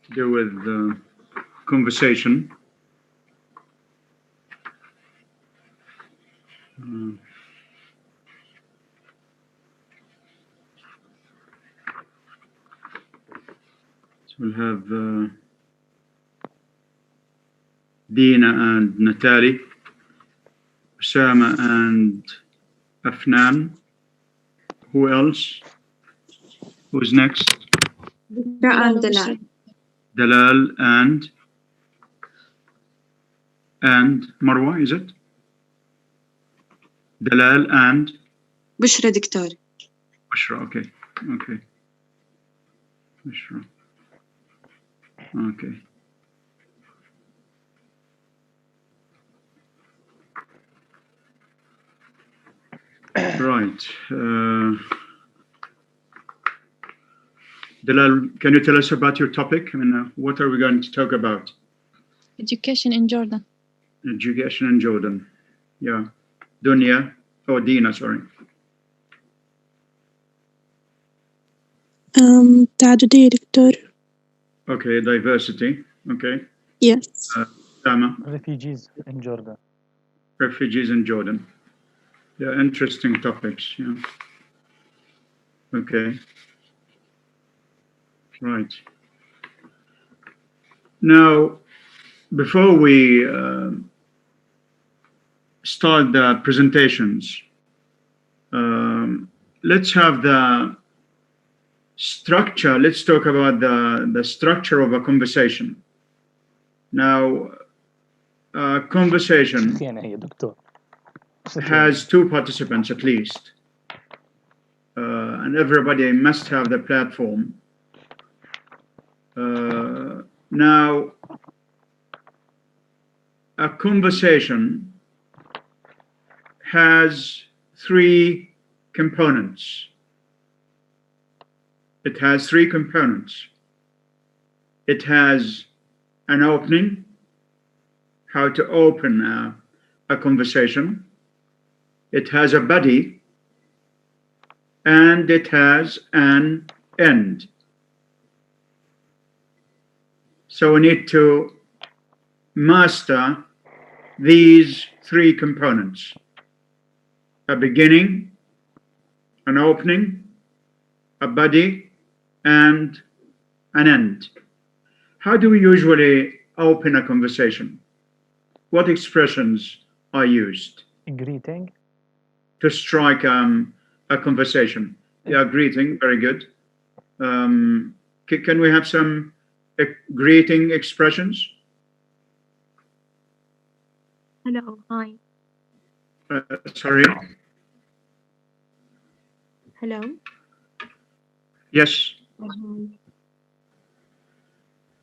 to do with conversation. So we'll have Dina and Natalie, Osama and Afnan. Who else? Who's next? and Dalal. Dalal and Marwa, is it? Dalal and بشرى دكتور. Bushra. Okay. Bushra. Okay. Right. Dalal, can you tell us about your topic? I mean, what are we going to talk about? Education in Jordan. Education in Jordan. Yeah. Dina, sorry. تعددية دكتور. Okay, diversity. Okay. Yes. Sama. Refugees in Jordan. Refugees in Jordan. Yeah, interesting topics. Yeah. Okay. Right. Now, before we start the presentations, let's have the structure. Let's talk about the structure of a conversation. Now, a conversation has two participants at least, and everybody must have the platform. Now, a conversation has three components. It has three components. It has an opening, how to open a conversation. It has a body, and it has an end. So we need to master these three components: a beginning, an opening, a body, and an end. How do we usually open a conversation? What expressions are used? Greeting. To strike a conversation. Yeah, greeting, very good. Can we have some greeting expressions? Hello, hi. Sorry. Hello. Yes.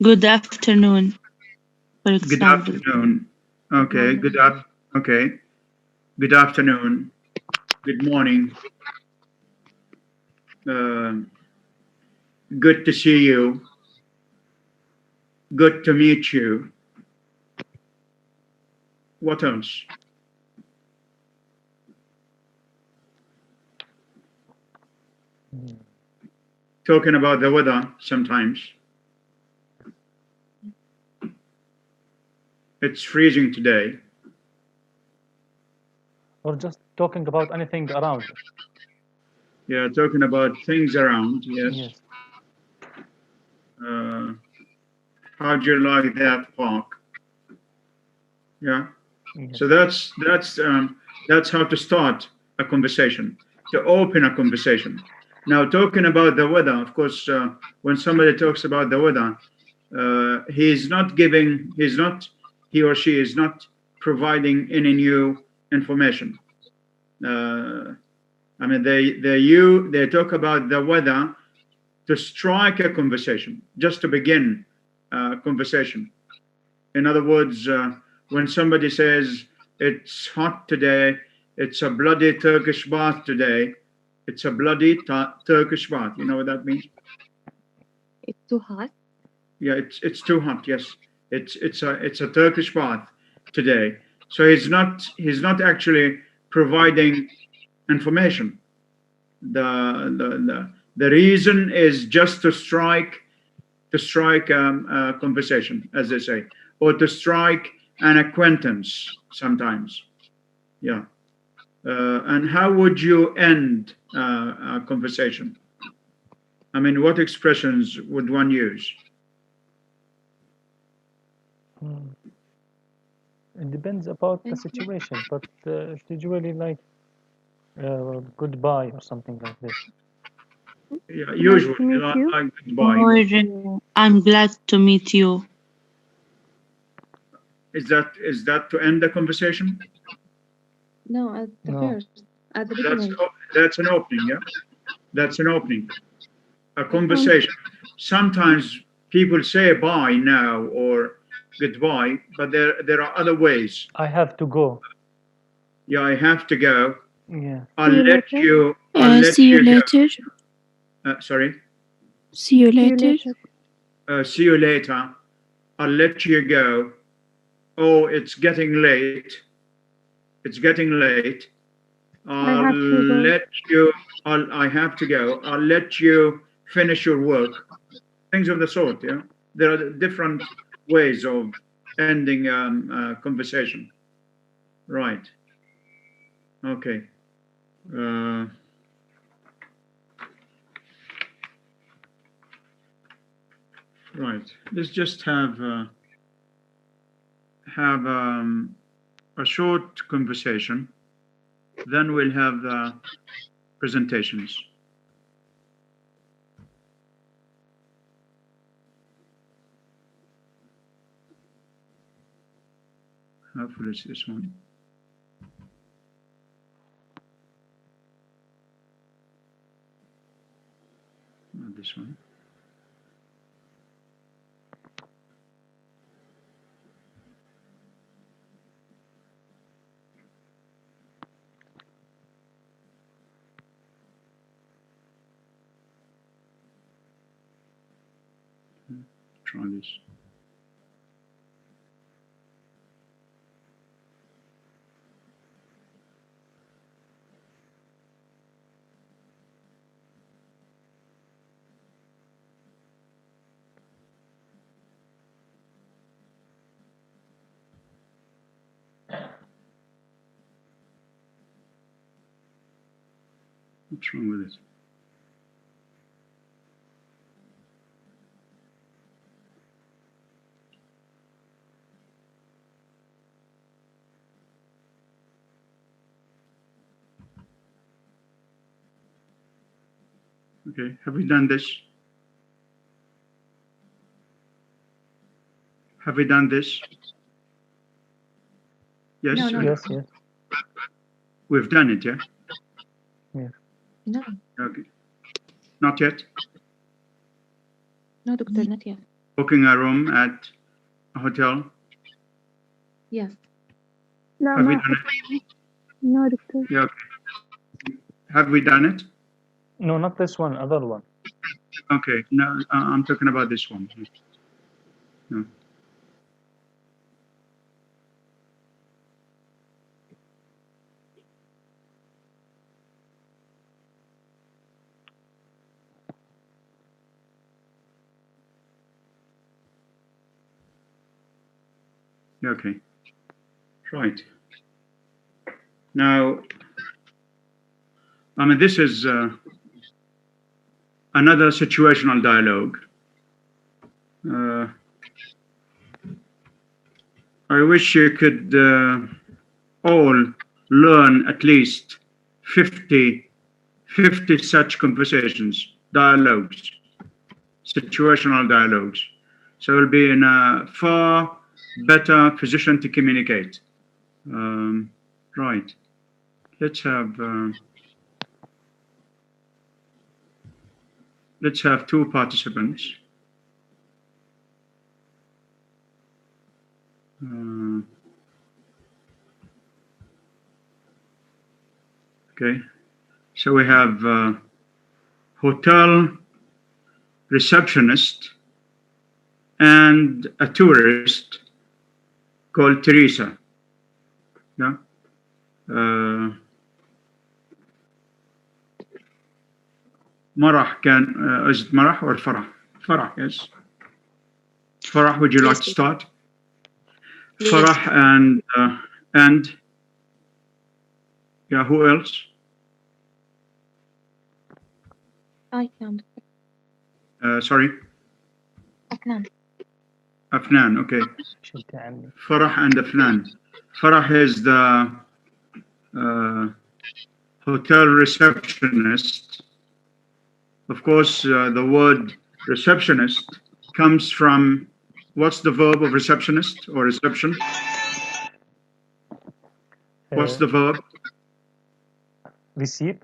Good afternoon, for example. Good afternoon. Okay. Okay. Good afternoon. Good morning. Good to see you. Good to meet you. What else? Talking about the weather sometimes. It's freezing today. Or just talking about anything around. Yeah, talking about things around, yes. Yes. How do you like that park? Yeah. Yes. So that's how to start a conversation, to open a conversation. Now, talking about the weather, of course, when somebody talks about the weather, he or she is not providing any new information. I mean, they talk about the weather to strike a conversation, just to begin a conversation. In other words, when somebody says it's hot today, it's a bloody Turkish bath today, it's a bloody Turkish bath. You know what that means? It's too hot. Yeah, it's too hot. Yes, it's a Turkish bath today. So he's not actually providing information. The reason is just to strike to strike a conversation, as they say, or to strike an acquaintance sometimes. Yeah. And how would you end a conversation? I mean, what expressions would one use? It depends about the situation, but it's usually like goodbye or something like this. Yeah, Nice usually to meet you. like goodbye. Or I'm glad to meet you. Is that to end the conversation? No, at the No. first, at the beginning. That's an opening, yeah. That's an opening. A conversation. Sometimes people say bye now or goodbye, but there are other ways. I have to go. Yeah, I have to go. Yeah. I'll let later. you. I'll let See you you go. later. Sorry. See you See you later. later. See you later. I'll let you go. Oh, it's getting late. It's getting late. I have to go. let you. I have to go. I'll let you finish your work. Things of the sort. Yeah. There are different ways of ending a conversation. Right. Okay. Right. Let's just have a short conversation. Then we'll have the presentations. Hopefully it's this one. Not this one. Try this. What's wrong with it? Okay, have we done this? Have we done this? Yes, No, no. Yes, yes. we've done it, yeah? No, Okay. Not yet? no, doctor, not yet. Booking a room at a hotel? Yes. لا Have we ما done it? No, doctor. Yeah, okay. Have we done it? No, not this one, other one. Okay, no, I'm talking about this one. No. Okay, right. Now, I mean, this is another situational dialogue. I wish you could all learn at least 50 such conversations, dialogues, situational dialogues. So we'll be in a far better position to communicate. Right. Let's have two participants. Okay. So we have hotel receptionist and a tourist called Teresa. Yeah. Marah is it Marah or Farah? Farah, yes. Farah, would you like Yes, to start? yes. Farah and yeah, who else? I can. Sorry, Afnan. Afnan. Okay, شلتي عني. Farah and Afnan. Farah is the hotel receptionist. Of course, the word receptionist comes from what's the verb of receptionist or reception? What's the verb? Receive.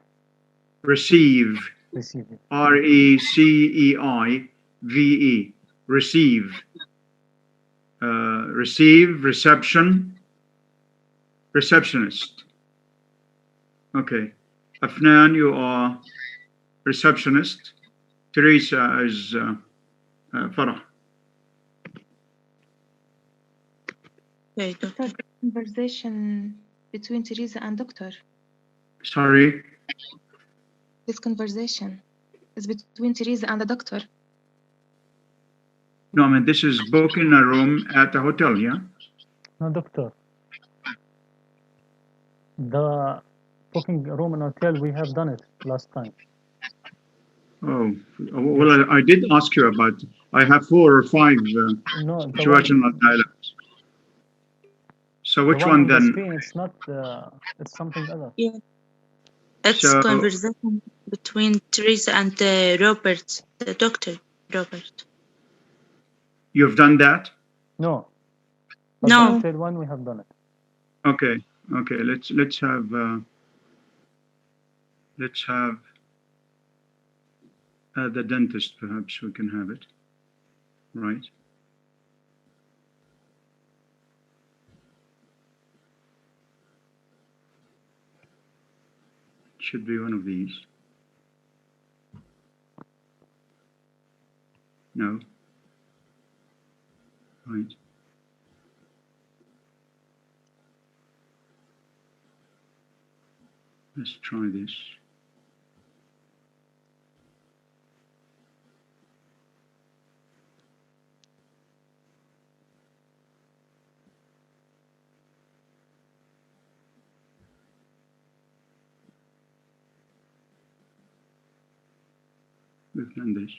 Receive. Receive. RECEIVE. Receive. Receive, reception, receptionist. Okay. Afnan, you are receptionist. Teresa is Farah. Okay, doctor. Conversation between Teresa and doctor. Sorry. This conversation is between Teresa and the doctor. No, I mean, this is booking a room at a hotel, yeah? No, doctor. The booking room in hotel, we have done it last time. Oh, well, I did ask you about, I have 4 or 5 No, situational dialogues. So which the one on the then? screen, it's not, it's something other. Yeah. It's So- conversation between Teresa and Robert, the doctor, Robert. You've done that? No. But No. the hotel one, we have done it. Okay, okay. Let's have the dentist. Perhaps we can have it, right? Should be one of these. No. Right. Let's try this. We've done this.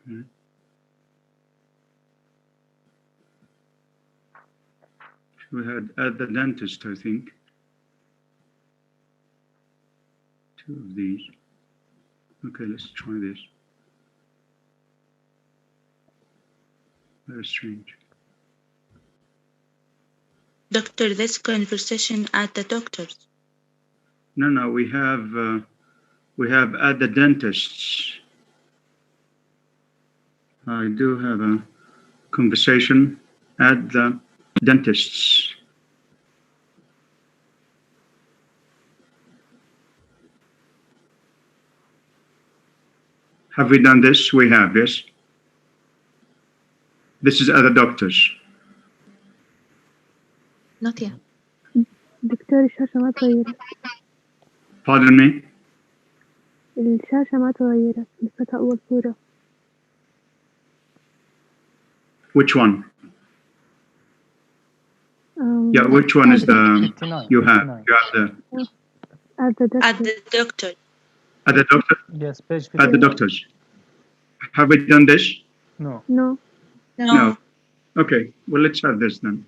Okay. We had at the dentist, I think. 2 of these. Okay, let's try this. Very strange. Doctor, this conversation at the doctor's. No, we have at the dentist's. I do have a conversation at the dentist's. Have we done this? We have, yes. This is at the doctor's. Not yet. دكتور الشاشة ما تغيرت. Pardon me? الشاشة ما تغيرت لسه أول صورة. Which one? Yeah, which one is the 59. you have? 59. You have the at the At doctor. the doctor. at the doctor Yes, page at the 59. doctor's. Have we done this? No. No. No. Okay, well let's have this then.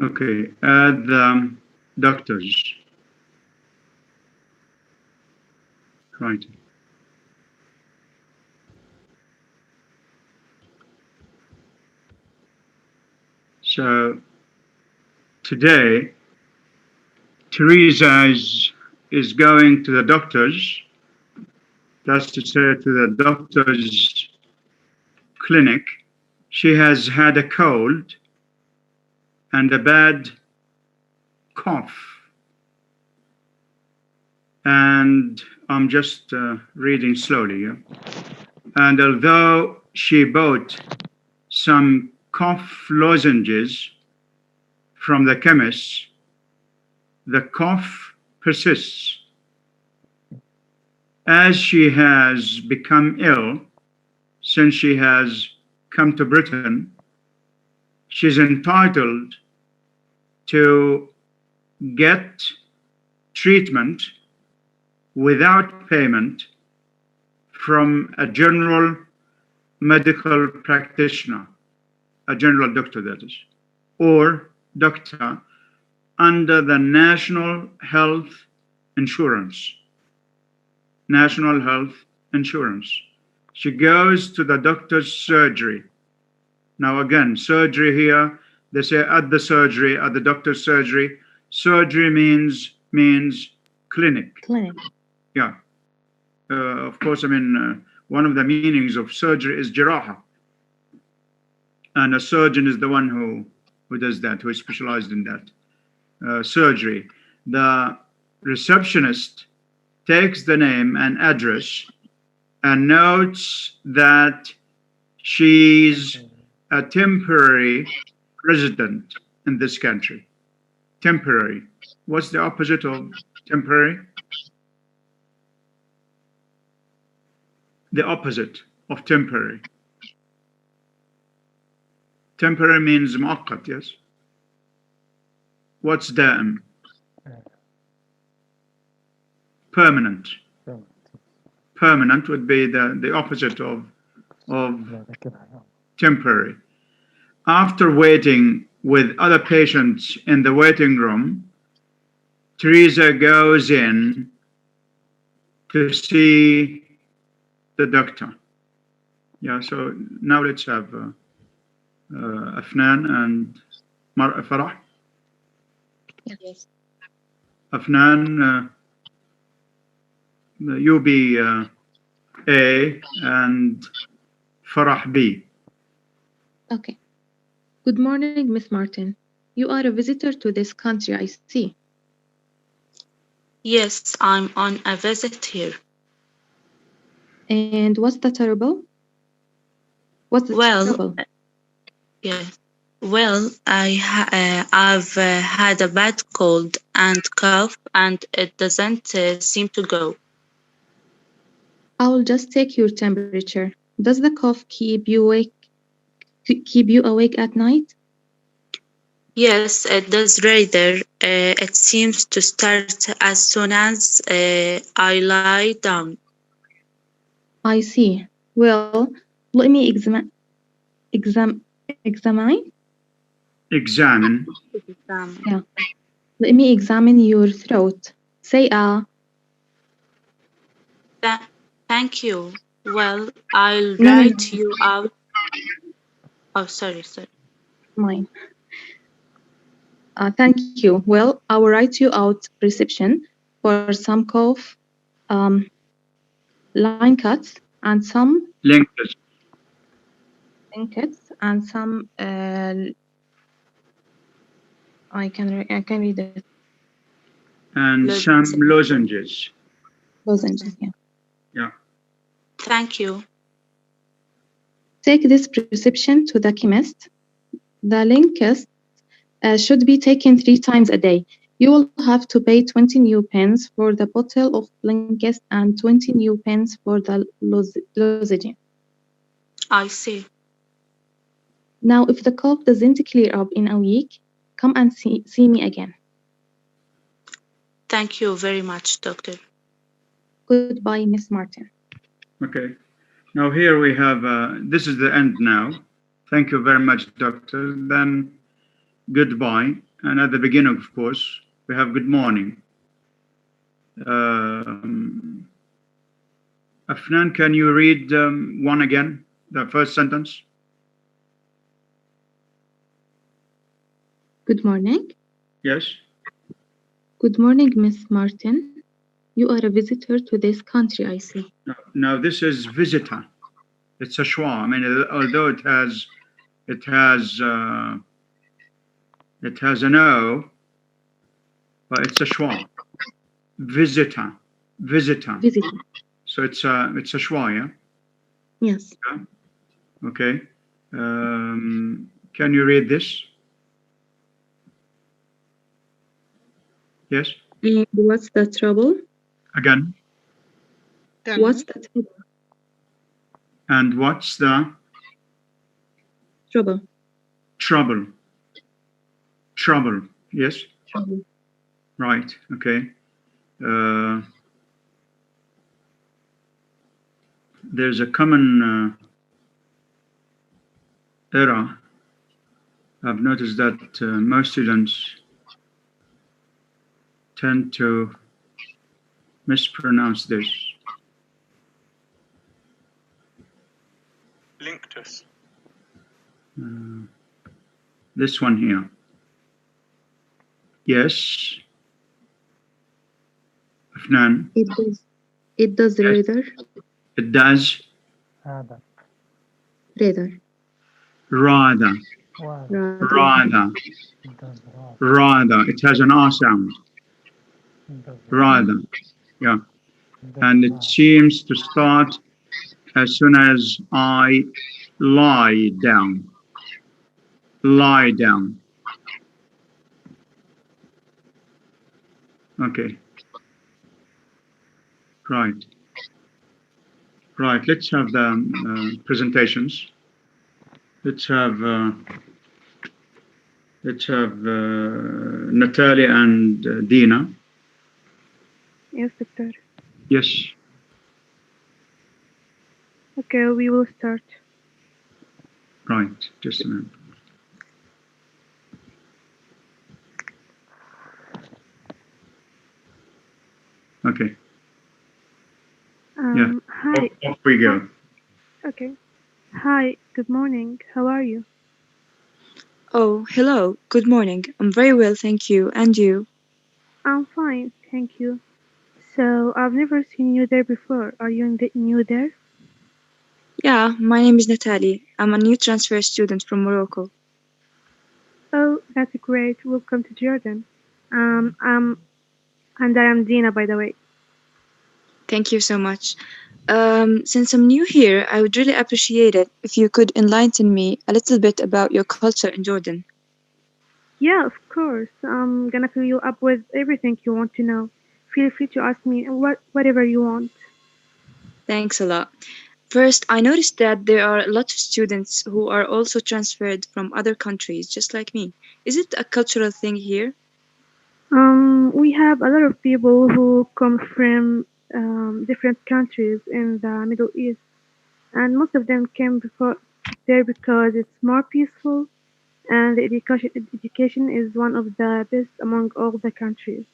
Okay, at the doctor's. Right. So today, Teresa is going to the doctor's, that's to say, to the doctor's clinic. She has had a cold and a bad cough. And I'm just reading slowly here. And although she bought some cough lozenges from the chemist, the cough persists. As she has become ill since she has come to Britain, she's entitled to get treatment without payment from a general medical practitioner, a general doctor that is, or doctor under the National Health Insurance. National Health Insurance. She goes to the doctor's surgery. Now again, surgery here, they say at the surgery, at the doctor's surgery. Surgery means clinic. Clinic. Yeah. Of course, I mean, one of the meanings of surgery is jiraha. And a surgeon is the one who does that, who is specialized in that. Surgery. The receptionist takes the name and address and notes that she's a temporary resident in this country. Temporary. What's the opposite of temporary? The opposite of temporary. Temporary means muaqqat, yes? What's da'im? Permanent. Permanent would be the opposite of temporary. After waiting with other patients in the waiting room, Teresa goes in to see the doctor. Yeah, so now let's have Afnan and Farah. Yes. Afnan, you be A and Farah B. Okay. Good morning, Miss Martin. You are a visitor to this country, I see. Yes, I'm on a visit here. And what's the trouble? What's the trouble? Yes. Well, I've had a bad cold and cough, and it doesn't seem to go. I'll just take your temperature. Does the cough keep you awake at night? Yes, it does rather. It seems to start as soon as I lie down. I see. Well, let me examine. Yeah. Let me examine your throat. Say Thank you. Well, I'll write you out. Oh, sorry. Mine. Thank you. Well, I will write you out prescription for some cough, line cuts, and some Linkers. and some. I can read it. And some lozenges. Lozenges. Yeah. Yeah. Thank you. Take this prescription to the chemist. The Linkers should be taken 3 times a day. You will have to pay 20 new pence for the bottle of Blinkist and 20 new pence for the lozenge. I see. Now, if the cough doesn't clear up in a week, come and see me again. Thank you very much, doctor. Goodbye, Miss Martin. Okay. Now here we have, this is the end now. Thank you very much, doctor. Then goodbye. And at the beginning, of course, we have good morning. Afnan, can you read one again, the first sentence? Good morning. Yes. Good morning, Miss Martin. You are a visitor to this country, I see. Now this is visitor. It's a schwa. I mean, although it has an O, but it's a schwa. Visitor. Visitor. So it's a schwa, yeah. Yes. Okay. Can you read this? Yes. And what's the trouble? Again. What's the trouble? And what's the Trouble. trouble? Trouble. Yes. Trouble. Right. Okay. There's a common error. I've noticed that most students tend to mispronounce this. Linctus. This one here. Yes. Afnan. It does. It does Yes. rather. It does. هذا Rather. Rather. وهذا Rather. it does rather. Rather. It has an R sound. It does Rather. Yeah. It does And it rather. seems to start as soon as I lie down. Lie down. Okay. Right. Right. Let's have the presentations. Let's have Natalia and Dina. Yes, doctor. Yes. Okay, we will start. Right. Just a minute. Okay. Yeah. Hi. Off we go. Okay. Hi, good morning. How are you? Oh, hello. Good morning. I'm very well, thank you. And you? I'm fine, thank you. So, I've never seen you there before. Are you new there? Yeah, my name is Natalie. I'm a new transfer student from Morocco. Oh, that's great. Welcome to Jordan. And I am Dina, by the way. Thank you so much. Since I'm new here, I would really appreciate it if you could enlighten me a little bit about your culture in Jordan. Yeah, of course. I'm gonna fill you up with everything you want to know. Feel free to ask me whatever you want. Thanks a lot. First, I noticed that there are a lot of students who are also transferred from other countries, just like me. Is it a cultural thing here? We have a lot of people who come from different countries in the Middle East, and most of them came there because it's more peaceful, and the education is one of the best among all the countries.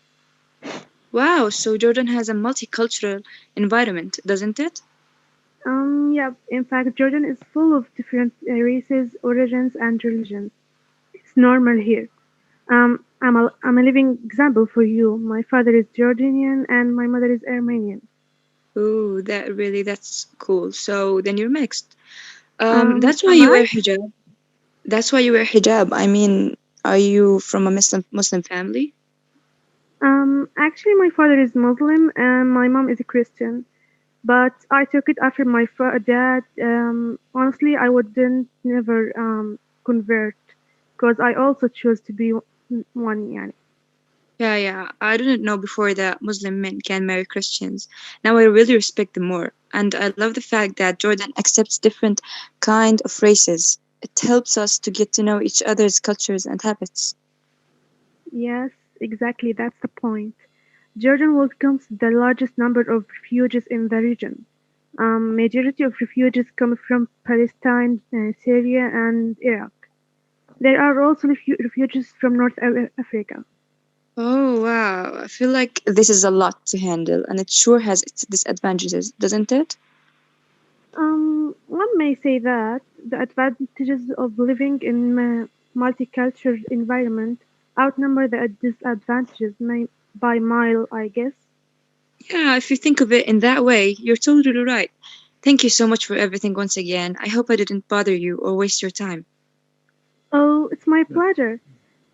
Wow, so Jordan has a multicultural environment, doesn't it? Yeah, in fact, Jordan is full of different races, origins, and religions. It's normal here. I'm a living example for you. My father is Jordanian and my mother is Armenian. Ooh, that's cool. So then you're mixed. That's why Am you I? wear hijab. That's why you wear hijab. I mean, are you from a Muslim family? Actually, my father is Muslim and my mom is a Christian. But I took it after my dad. Honestly, I wouldn't never convert because I also chose to be one. Yani. Yeah. I didn't know before that Muslim men can marry Christians. Now I really respect them more. And I love the fact that Jordan accepts different kind of races. It helps us to get to know each other's cultures and habits. Yes, exactly. That's the point. Jordan welcomes the largest number of refugees in the region. Majority of refugees come from Palestine, Syria, and Iraq. There are also refugees from North Africa. Oh, wow. I feel like this is a lot to handle, and it sure has its disadvantages, doesn't it? One may say that the advantages of living in multicultural environment outnumber the disadvantages by mile, I guess. Yeah, if you think of it in that way, you're totally right. Thank you so much for everything once again. I hope I didn't bother you or waste your time. Oh, it's my pleasure.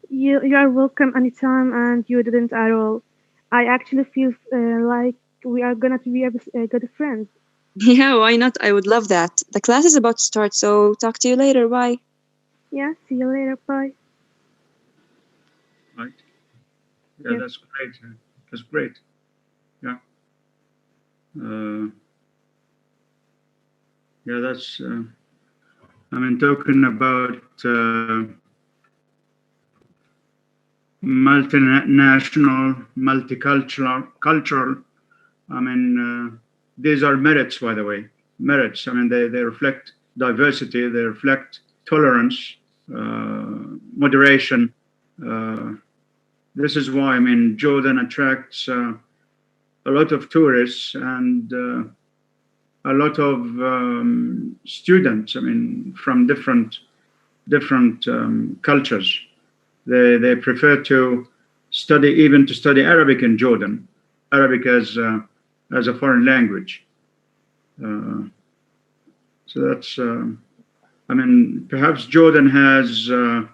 You are welcome anytime, and you didn't at all. I actually feel like we are gonna be good friends. Yeah, why not? I would love that. The class is about to start, so talk to you later. Bye. Yeah, see you later. Bye. Right? Yeah, Yeah. that's great. That's great. Yeah. Uh, yeah, that's. I mean, talking about multinational, cultural. I mean, these are merits, by the way. Merits. I mean, they reflect diversity. They reflect tolerance, moderation. Uh, this is why, I mean, Jordan attracts a lot of tourists and a lot of students. I mean, from different cultures. They prefer to study Arabic in Jordan, Arabic as a foreign language. Uh, so that's I mean, perhaps Jordan has the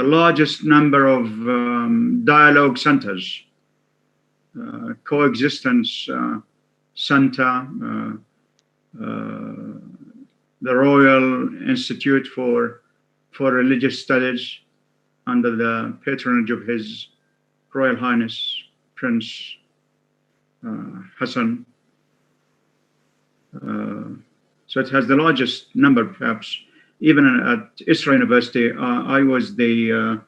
largest number of dialogue centers, coexistence center, the Royal Institute for Religious Studies under the patronage of His Royal Highness Prince Hassan. So it has the largest number, perhaps. Even at Isra University, I was the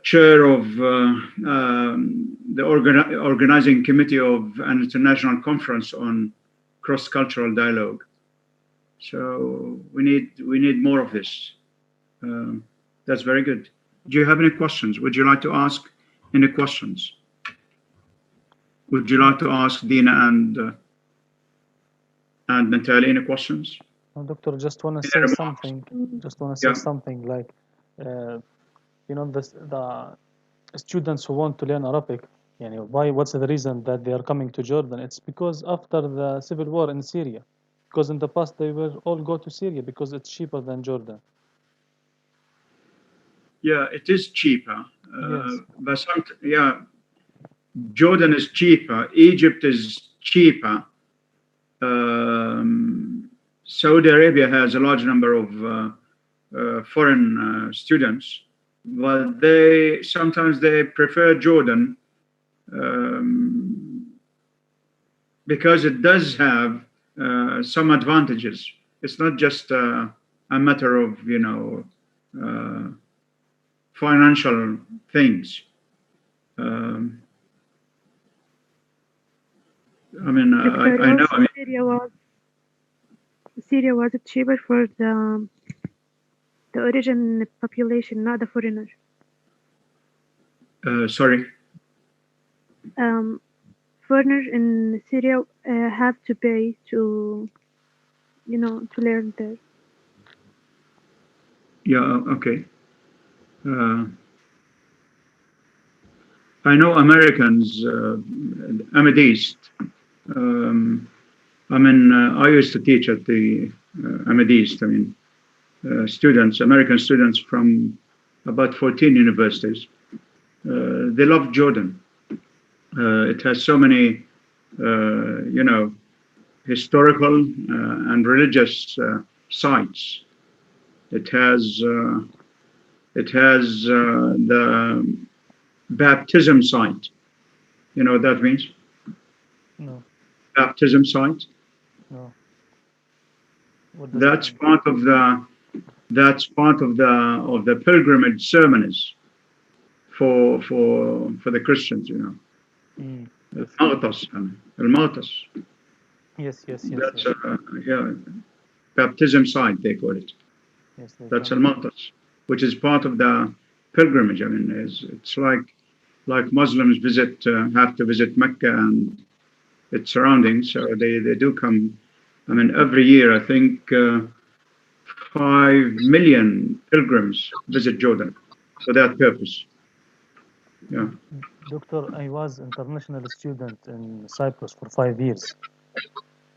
chair of the organizing committee of an international conference on cross-cultural dialogue. So we need more of this. That's very good. Do you have any questions? Would you like to ask any questions? Would you like to ask Dina and Natalie any questions? Doctor, just want to Any say remarks? something. Just want to say Yeah. something like, the students who want to learn Arabic, what's the reason that they are coming to Jordan? It's because after the civil war in Syria, because in the past they will all go to Syria because it's cheaper than Jordan. Yeah, it is cheaper. Yes. But Jordan is cheaper. Egypt is cheaper. Saudi Arabia has a large number of foreign students, but they sometimes prefer Jordan because it does have some advantages. It's not just a matter of financial things. I mean, I know. I mean, Syria was cheaper for the origin population, not the foreigner. sorry. Foreigners in Syria have to pay to learn there. Yeah. Okay. I know Americans, Ahmadis. I mean, I used to teach at the Ahmadis. I mean, students, American students from about 14 universities. They love Jordan. It has so many, historical and religious sites. It has the baptism site. You know what that means? No. Baptism site. No. That's part of the pilgrimage ceremonies for the Christians. Al-Mawtas. Yes. That's baptism site, they call it. Yes, That's Al-Mawtas, which is part of the pilgrimage. I mean, it's like Muslims have to visit Mecca and its surroundings, so they do come. I mean, every year I think 5 million pilgrims visit Jordan for that purpose. Yeah. Doctor, I was international student in Cyprus for 5 years.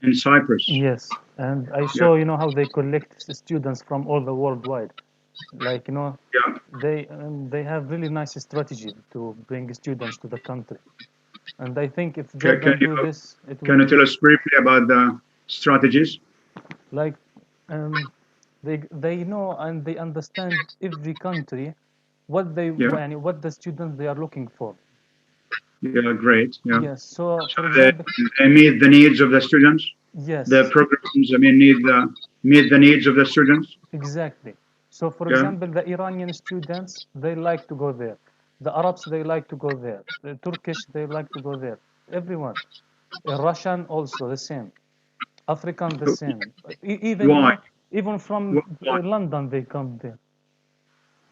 In Cyprus. Yes, and I Yeah. saw, how they collect students from all the worldwide. Like, Yeah. they have really nice strategy to bring students to the country. And I think if Can Jordan you do this, it can you tell will us briefly about the strategies? like they know and they understand every country Yeah. what the students they are looking for. Yeah. Great. Yeah. Yes. So, So for example, they meet the needs of the students. The yes, programs, I mean, meet the needs of the students. exactly. So, for Yeah. example, the Iranian students they like to go there. The Arabs they like to go there. The Turkish they like to go there. Everyone. Russian also the same. African the same. Even Why? even from Why? London they come there.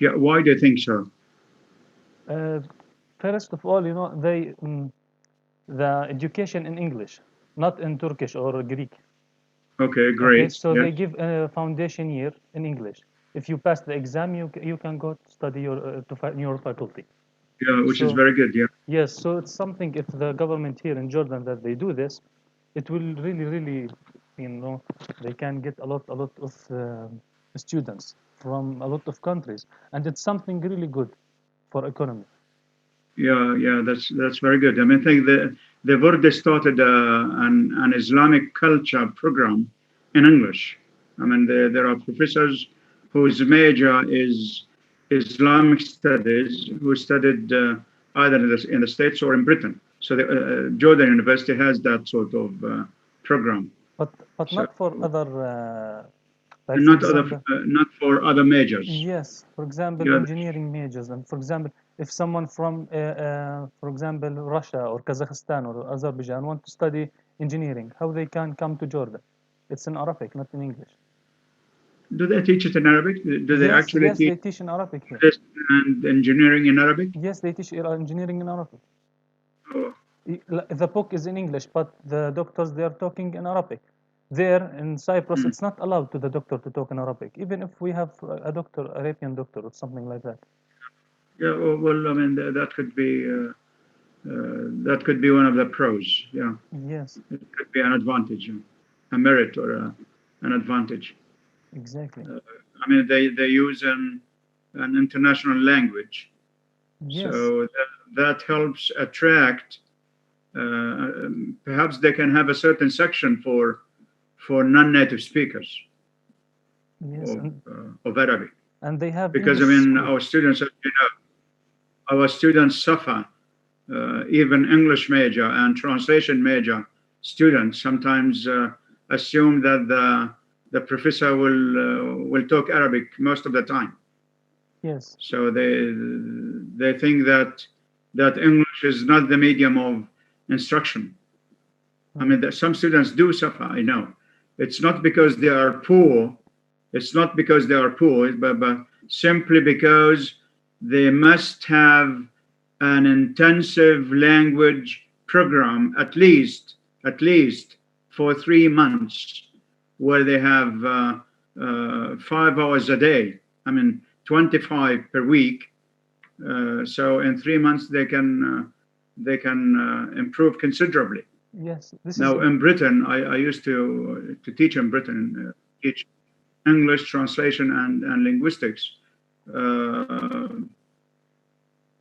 Yeah. Why do you think so? Uh, First of all, the education in English, not in Turkish or Greek. Okay. Okay, Great. so Yes. they give a foundation year in English. If you pass the exam, you can go to study your faculty. Yeah. Which is So very good. Yeah. yes, so it's something. If the government here in Jordan that they do this, it will really, they can get a lot of students from a lot of countries, and it's something really good for economy. Yeah. Yeah. That's very good. I mean, I think they've already started an Islamic culture program in English. I mean, there are professors whose major is Islamic studies who studied either in the States or in Britain. So the Jordan University has that sort of program. But So not for other, like for not example, not for other majors. yes, for example, Yeah, engineering majors, and for example, if someone from, for example, Russia or Kazakhstan or Azerbaijan want to study engineering, how they can come to Jordan? It's in Arabic, not in English. do they teach it in Arabic? Do they Yes, actually yes, teach they teach in Arabic here. this and engineering in Arabic? Yes, they teach engineering in Arabic. Oh, The book is in English, but the doctors they are talking in Arabic. There in Cyprus, hmm. it's not allowed to the doctor to talk in Arabic, even if we have a doctor, Arabian doctor, or something like that. Yeah. Well, I mean, that could be one of the pros. Yeah, Yes, it could be an advantage, a merit or an advantage. exactly. I mean, they use an international language, Yes, so that helps attract. Perhaps they can have a certain section for non-native speakers yes, of Arabic, and they have because I English mean, school. our students suffer. Even English major and translation major students sometimes assume that the professor will talk Arabic most of the time. Yes, So they think that English is not the medium of instruction. I mean, some students do suffer. I know. It's not because they are poor. It's not because they are poor, but simply because they must have an intensive language program at least for 3 months, where they have 5 hours a day. I mean, 25 per week. So in 3 months they can improve considerably. yes. This is Now in Britain, I used to teach in Britain, teach English translation and linguistics. Uh,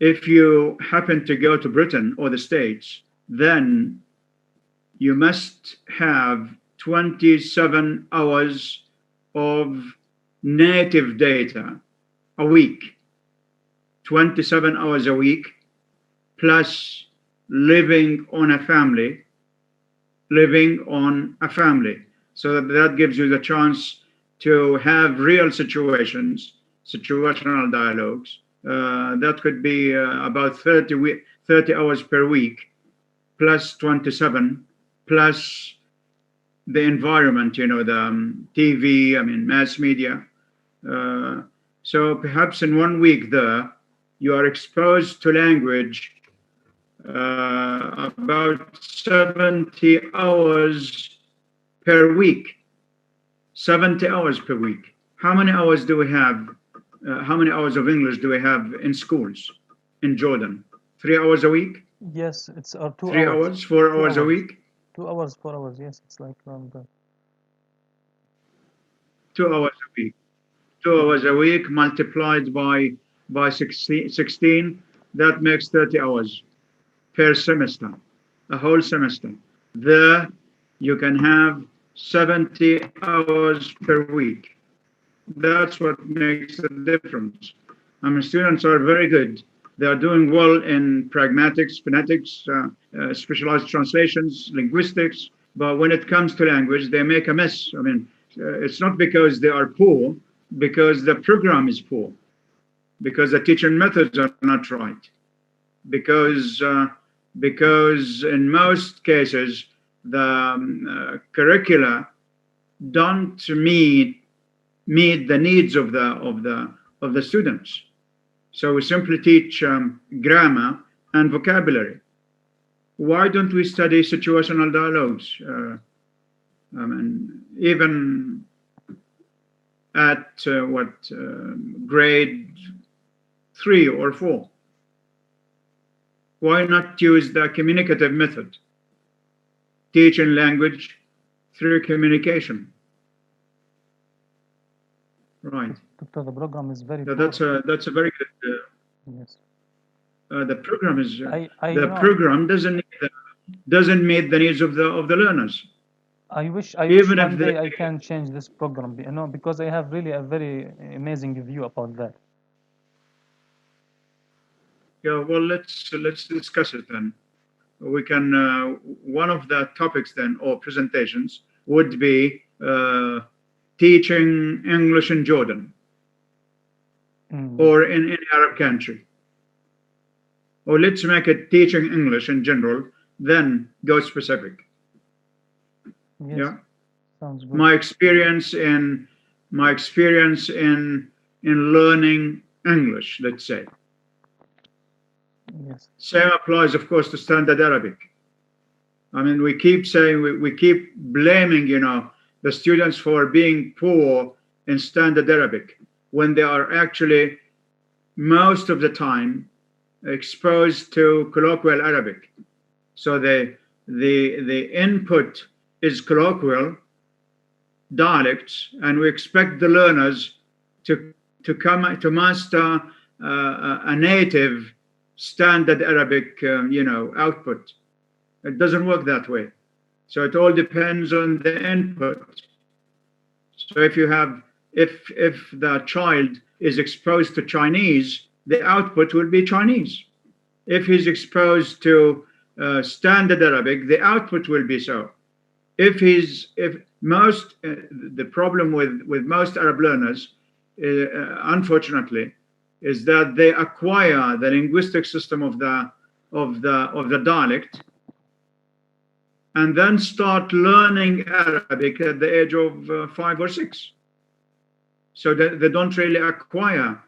if you happen to go to Britain or the States, then you must have 27 hours of native data a week, 27 hours a week, plus living on a family, living on a family. So that gives you the chance to have real situational dialogues. That could be about 30 hours per week, plus 27, plus the environment, the TV, I mean, mass media. Uh, so perhaps in 1 week there, you are exposed to language about 70 hours per week. 70 hours per week. How many hours do we have? How many hours of English do we have in schools in Jordan? 3 hours a week? Yes, it's 2 3 hours. hours, 4 2 hours a hours. week? 2 hours, 4 hours. Yes, it's like around that. 2 hours a week. 2 hours a week multiplied by 16, that makes 30 hours per semester, a whole semester. There you can have 70 hours per week. That's what makes the difference. I mean, students are very good. They are doing well in pragmatics, phonetics, specialized translations, linguistics. But when it comes to language, they make a mess. I mean, it's not because they are poor, because the program is poor, because the teaching methods are not right, because in most cases the curricula don't meet the needs of the students. So we simply teach grammar and vocabulary. Why don't we study situational dialogues? I mean, even at grade 3 or 4. Why not use the communicative method? Teaching language through communication. Right. Doctor, the program is very So poor. that's a very good. Yes. The program is the program doesn't meet the needs of the learners. I wish Even if one day I can change this program, because I have really a very amazing view about that. Yeah, well, let's discuss it then. We can one of the topics then or presentations would be teaching English in Jordan or in any Arab country. Or let's make it teaching English in general, then go specific. Yes. Yeah. Sounds good. My experience in learning English, let's say. Yes. Same applies, of course, to standard Arabic. I mean, we keep saying, we keep blaming, the students for being poor in standard Arabic when they are actually most of the time exposed to colloquial Arabic. So the input is colloquial dialects, and we expect the learners to master a native standard Arabic, output. It doesn't work that way. So it all depends on the input. So if the child is exposed to Chinese, the output will be Chinese. If he's exposed to standard Arabic, the output will be so. The problem with most Arab learners, unfortunately, is that they acquire the linguistic system of the dialect and then start learning Arabic at the age of 5 or 6. So they don't really acquire